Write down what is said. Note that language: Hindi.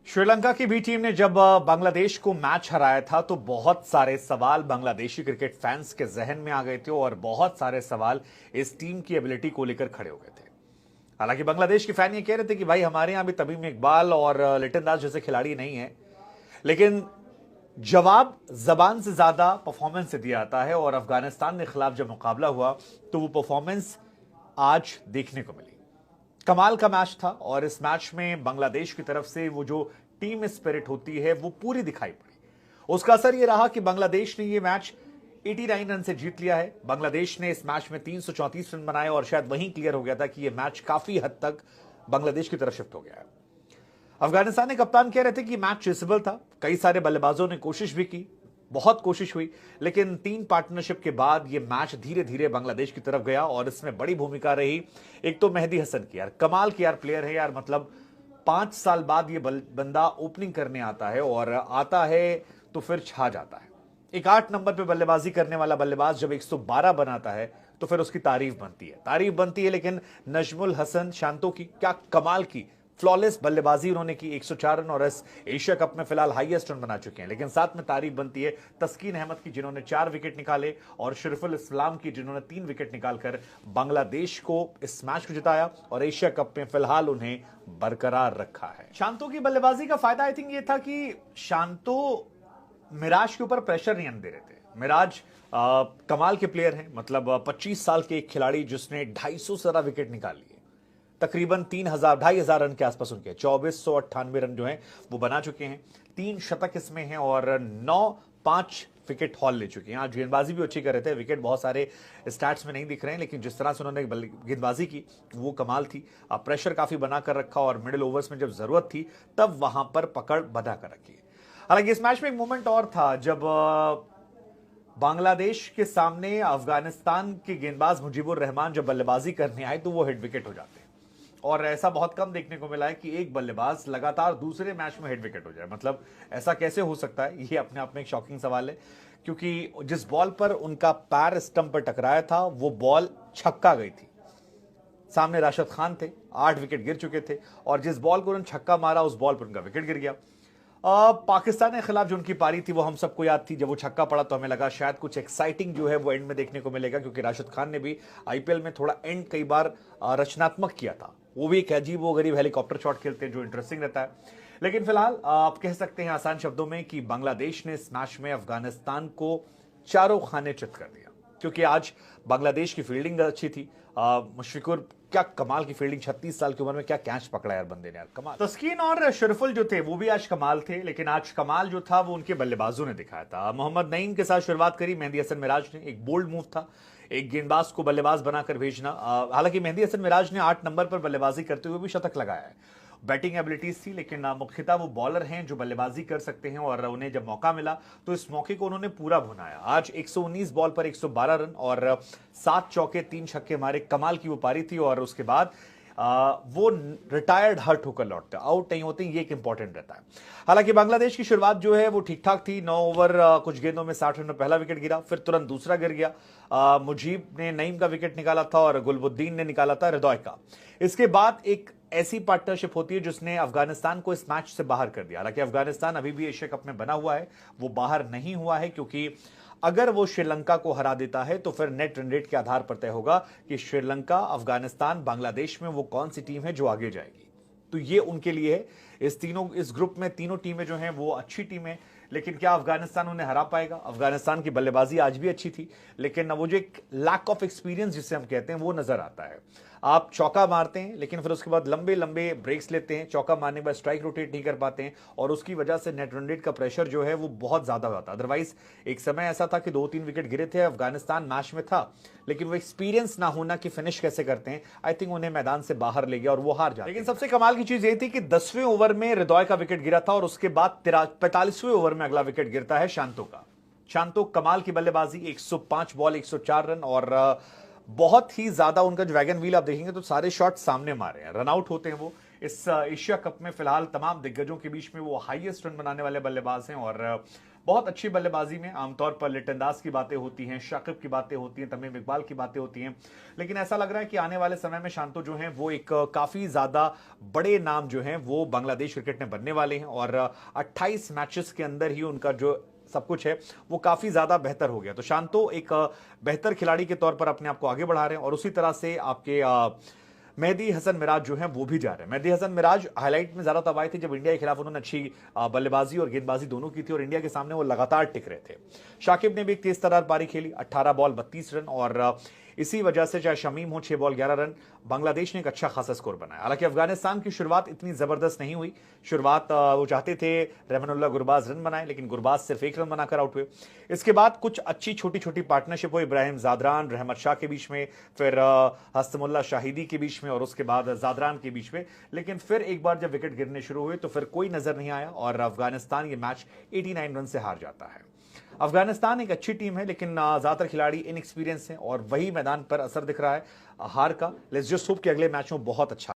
श्रीलंका की बी टीम ने जब बांग्लादेश को मैच हराया था तो बहुत सारे सवाल बांग्लादेशी क्रिकेट फैंस के जहन में आ गए थे और बहुत सारे सवाल इस टीम की एबिलिटी को लेकर खड़े हो गए थे। हालांकि बांग्लादेश के फैन ये कह रहे थे कि भाई हमारे यहां भी तमीम इकबाल और लिटन दास जैसे खिलाड़ी नहीं है, लेकिन जवाब जबान से ज्यादा परफॉर्मेंस से दिया जाता है और अफगानिस्तान के खिलाफ जब मुकाबला हुआ तो वो परफॉर्मेंस आज देखने को मिली। कमाल का मैच था और इस मैच में बांग्लादेश की तरफ से वो जो टीम स्पिरिट होती है वो पूरी दिखाई पड़ी। उसका असर ये रहा कि बांग्लादेश ने ये मैच 89 रन से जीत लिया है। बांग्लादेश ने इस मैच में 334 रन बनाए और शायद वहीं क्लियर हो गया था कि ये मैच काफी हद तक बांग्लादेश की तरफ शिफ्ट हो गया है। अफगानिस्तान के कप्तान कह रहे थे कि मैच चेसेबल था, कई सारे बल्लेबाजों ने कोशिश भी की, बहुत कोशिश हुई, लेकिन तीन पार्टनरशिप के बाद यह मैच धीरे धीरे बांग्लादेश की तरफ गया और इसमें बड़ी भूमिका रही एक तो मेहदी हसन की। यार कमाल की यार प्लेयर है यार, मतलब 5 साल बाद ये बंदा ओपनिंग करने आता है और आता है तो फिर छा जाता है। एक 8 नंबर पे बल्लेबाजी करने वाला बल्लेबाज जब 112 बनाता है तो फिर उसकी तारीफ बनती है। लेकिन नजमुल हसन शांतो की क्या कमाल की फ्लॉलेस बल्लेबाजी उन्होंने की, 104 रन और इस एशिया कप में फिलहाल हाईएस्ट रन बना चुके हैं। लेकिन साथ में तारीफ बनती है तस्कीन अहमद की जिन्होंने 4 विकेट निकाले और शरीफुल इस्लाम की जिन्होंने 3 विकेट निकालकर बांग्लादेश को इस मैच को जिताया और एशिया कप में फिलहाल उन्हें बरकरार रखा है। शांतो की बल्लेबाजी का फायदा आई थिंक ये था कि शांतो मिराज के ऊपर प्रेशर नहीं दे रहे थे। मिराज कमाल के प्लेयर हैं, मतलब 25 साल के एक खिलाड़ी जिसने 250 से ज्यादा विकेट निकाल लिए, तकरीबन 2,500 रन के आसपास उनके 2498 रन जो हैं वो बना चुके हैं। 3 शतक इसमें हैं और 9-5 विकेट हॉल ले चुके हैं। आज गेंदबाजी भी अच्छी कर रहे थे, विकेट बहुत सारे स्टैट्स में नहीं दिख रहे हैं, लेकिन जिस तरह से उन्होंने गेंदबाजी की वो कमाल थी। प्रेशर काफी बना कर रखा और मिडिल ओवर्स में जब जरूरत थी तब वहां पर पकड़ बना कर रखी। हालांकि इस मैच में एक मोमेंट और था जब बांग्लादेश के सामने अफगानिस्तान के गेंदबाज मुजीबुर रहमान जब बल्लेबाजी करने आए तो वो हिट विकेट हो जाते हैं और ऐसा बहुत कम देखने को मिला है कि एक बल्लेबाज लगातार दूसरे मैच में हिट विकेट हो जाए। मतलब ऐसा कैसे हो सकता है, ये अपने आप में एक शॉकिंग सवाल है, क्योंकि जिस बॉल पर उनका पैर स्टंप पर टकराया था वो बॉल छक्का गई थी। सामने राशिद खान थे, 8 विकेट गिर चुके थे और जिस बॉल को उन्होंने छक्का मारा उस बॉल पर उनका विकेट गिर गया। पाकिस्तान के खिलाफ जो उनकी पारी थी वो हम सबको याद थी। जब वो छक्का पड़ा तो हमें लगा शायद कुछ एक्साइटिंग जो है वो एंड में देखने को मिलेगा, क्योंकि राशिद खान ने भी आईपीएल में थोड़ा एंड कई बार रचनात्मक किया था। वो भी एक अजीब वो गरीब हेलीकॉप्टर शॉट खेलते हैं जो इंटरेस्टिंग रहता है। लेकिन फिलहाल आप कह सकते हैं आसान शब्दों में कि बांग्लादेश ने इस मैच में अफगानिस्तान को चारों खाने चित कर दिया, क्योंकि आज बांग्लादेश की फील्डिंग अच्छी थी। मुशफिकुर क्या कमाल की फील्डिंग, 36 साल की उम्र में क्या कैच पकड़ा यार बंदे ने, यार कमाल। तस्कीन और शरीफुल जो थे वो भी आज कमाल थे, लेकिन आज कमाल जो था वो उनके बल्लेबाजों ने दिखाया था। मोहम्मद नईम के साथ शुरुआत करी मेहदी हसन मिराज ने, एक बोल्ड मूव था, एक गेंदबाज को बल्लेबाज बनाकर भेजना। हालांकि मेहदी हसन मिराज ने 8 नंबर पर बल्लेबाजी करते हुए भी शतक लगाया है। बैटिंग एबिलिटीज थी, लेकिन मुख्यतः वो बॉलर हैं जो बल्लेबाजी कर सकते हैं और उन्हें जब मौका मिला तो इस मौके को उन्होंने पूरा भुनाया। आज 119 बॉल पर 112 रन और 7 चौके 3 छक्के मारे, कमाल की वो पारी थी। और उसके बाद वो रिटायर्ड हर्ट होकर लौटते, आउट नहीं होते, ये एक इंपॉर्टेंट रहता है। हालांकि बांग्लादेश की शुरुआत जो है वो ठीक ठाक थी। 9 ओवर कुछ गेंदों में 60 रन में पहला विकेट गिरा, फिर तुरंत दूसरा गिर गया। मुजीब ने नईम का विकेट निकाला था और गुलबुद्दीन ने निकाला था हृदय का। इसके बाद एक ऐसी पार्टनरशिप होती है जिसने अफगानिस्तान को इस मैच से बाहर कर दिया। हालांकि अफगानिस्तान अभी भी एशिया कप में बना हुआ है, वो बाहर नहीं हुआ है, क्योंकि अगर वो श्रीलंका को हरा देता है तो फिर नेट रन रेट के आधार पर तय होगा कि श्रीलंका, अफगानिस्तान, बांग्लादेश में वो कौन सी टीम है जो आगे जाएगी। तो ये उनके लिए है। इस ग्रुप में तीनों टीमें जो हैं वो अच्छी टीमें, लेकिन क्या अफगानिस्तान उन्हें हरा पाएगा? अफगानिस्तान की बल्लेबाजी आज भी अच्छी थी, लेकिन वो जो एक लैक ऑफ एक्सपीरियंस जिसे हम कहते हैं वो नजर आता है। आप चौका मारते हैं लेकिन फिर उसके बाद लंबे लंबे ब्रेक्स लेते हैं, चौका मारने के बाद स्ट्राइक रोटेट नहीं कर पाते हैं और उसकी वजह से नेट रन रेट का प्रेशर जो है वो बहुत ज्यादा होता है। अदरवाइज एक समय ऐसा था कि 2-3 विकेट गिरे थे, अफगानिस्तान मैच में था, लेकिन वो एक्सपीरियंस ना होना कि फिनिश कैसे करते हैं, आई थिंक उन्हें मैदान से बाहर ले गया और वो हार जाते। लेकिन सबसे कमाल की चीज ये थी कि 10वें ओवर में हृदय का विकेट गिरा था और उसके बाद 45वें ओवर में अगला विकेट गिरता है शांतो का। शांतो कमाल की बल्लेबाजी, 105 बॉल 104 रन और बहुत ही ज्यादा उनका जो वैगन व्हील आप देखेंगे तो सारे शॉट सामने मारे हैं, रन आउट होते हैं वो। इस एशिया कप में फिलहाल तमाम दिग्गजों के बीच में वो हाईएस्ट रन बनाने वाले बल्लेबाज हैं और बहुत अच्छी बल्लेबाजी में आमतौर पर लिटन दास की बातें होती हैं, शाकिब की बातें होती हैं, तमीम इकबाल की बातें होती हैं, लेकिन ऐसा लग रहा है कि आने वाले समय में शांतो जो हैं वो एक काफी ज्यादा बड़े नाम जो हैं वो बांग्लादेश क्रिकेट में बनने वाले हैं और 28 मैचेस के अंदर ही उनका जो सब कुछ है वो काफी ज्यादा बेहतर हो गया। तो शांतो एक बेहतर खिलाड़ी के तौर पर अपने आप को आगे बढ़ा रहे हैं और उसी तरह से आपके मेहदी हसन मिराज जो है वो भी जा रहे हैं। मेहदी हसन मिराज हाईलाइट में ज्यादा तब आए थे जब इंडिया के खिलाफ उन्होंने अच्छी बल्लेबाजी और गेंदबाजी दोनों की थी और इंडिया के सामने वो लगातार टिक रहे थे। शाकिब ने भी एक तेज तर्रार पारी खेली, 18 बॉल 32 रन और इसी वजह से चाहे शमीम हो 6 बॉल 11 रन, बांग्लादेश ने एक अच्छा खासा स्कोर बनाया। हालांकि अफगानिस्तान की शुरुआत इतनी जबरदस्त नहीं हुई। शुरुआत वो चाहते थे रहमानुल्लाह गुरबाज रन बनाए, लेकिन गुरबाज सिर्फ 1 रन बनाकर आउट हुए। इसके बाद कुछ अच्छी छोटी छोटी पार्टनरशिप हुई, इब्राहिम जादरान रहमत शाह के बीच में, फिर हस्तमुल्ला शाहिदी के बीच में और उसके बाद जादरान के बीच में, लेकिन फिर एक बार जब विकेट गिरने शुरू हुए तो फिर कोई नजर नहीं आया और अफगानिस्तान ये मैच 89 रन से हार जाता है। अफगानिस्तान एक अच्छी टीम है लेकिन ज्यादातर खिलाड़ी इनएक्सपीरियंस हैं और वही मैदान पर असर दिख रहा है हार का। लेट्स जस्ट होप कि अगले मैच में बहुत अच्छा